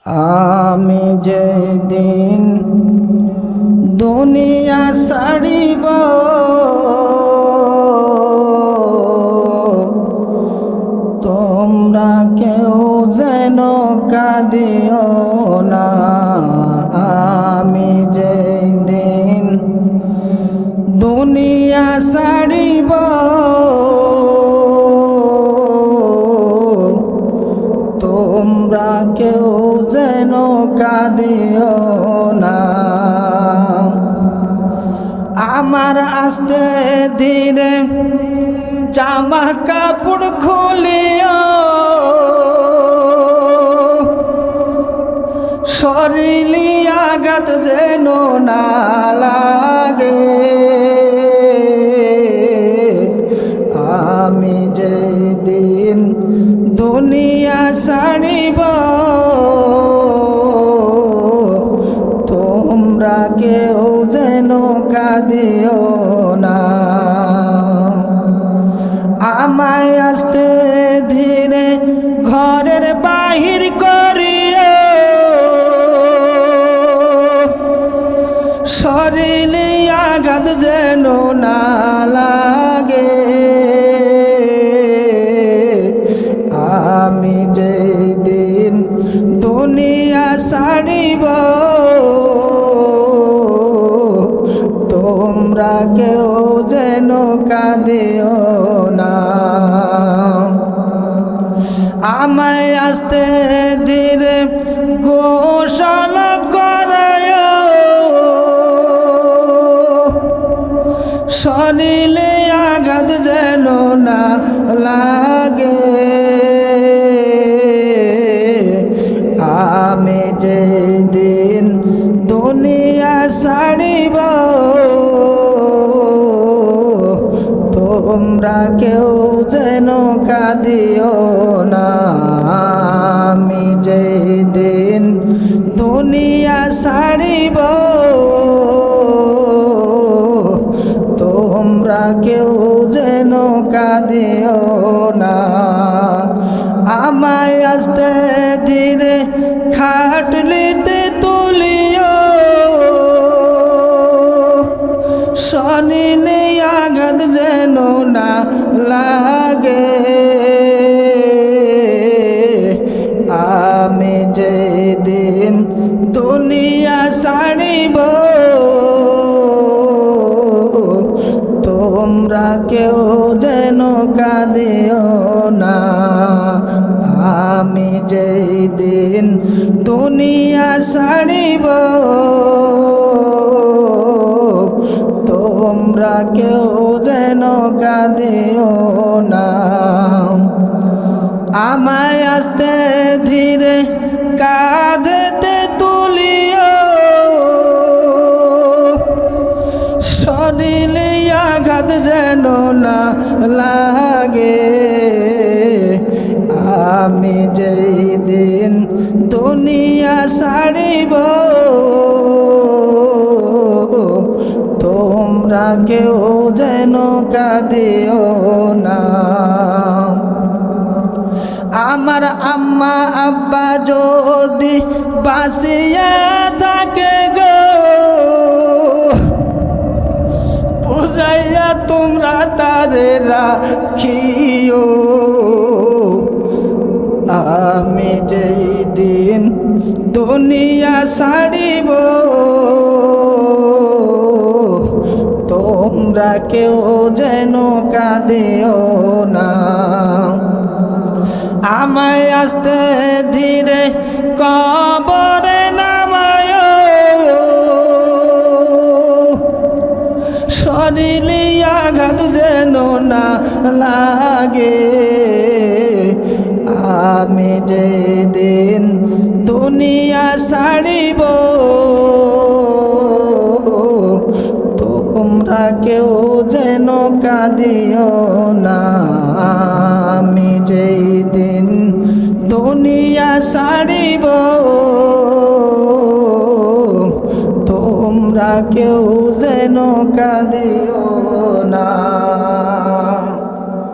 আমি যেদিন দুনিয়া ছাড়িব তোমরা কেউ যেন কাঁদিও না। আমি যেদিন দুনিয়া ছাড়িব তোমরা কেউ যেন কাঁদিও না। আমার আস্তে ধীরে জামা কাপড় খুলিও শরীরে আঘাত যেন না লাগে। আমি যেদিন দুনিয়া ছাড়িব তোমরা কেউ যেন কাঁদিও না। আমায় আস্তে ধীরে ঘরের বাহির করিও শরীরে আঘাত যেন না লাগে। আমি যেদিন দুনিয়া ছাড়িব তোমরা কেউ যেন কাঁদিও না। আমায় আস্তে ধীরে গোসল করায় শরীরে আঘাত যেন না লাগে। আমি যেদিন দুনিয়া ছাড়িব তোমরা কেউ যেন কাঁদিও না। আমি যেদিন দুনিয়া ছাড়িব তোমরা কেউ যেন কাঁদিও না। আমায় আস্তে ধীরে খাটলিতে তুলিও শরীরে আঘাত যেন না লাগে। আমি যেদিন দুনিয়া ছাড়িব তোমরা কেউ যেন কাঁদিও না। আমি যেদিন দুনিয়া ছাড়িব তোমরা কেউ যেন কাঁদিও না। আমায় আস্তে ধীরে কাঁধেতে তুলিও শরীরে আঘাত যেন না লাগে। আমি যেদিন দুনিয়া ছাড়িব তোমরা কেউ যেন কাঁদিও না। আমার আম্মা আব্বা যদি বাঁচিয়া থাকে গো বুঝাইয়া তোমরা তারে রাখিও। আমি যেদিন দুনিয়া ছাড়িব তোমরা কেউ যেন কাঁদিও না। আমায় আস্তে ধীরে কবরে নামায় শরীরে আঘাত যেন না লাগে। আমি যেদিন দুনিয়া ছাড়িব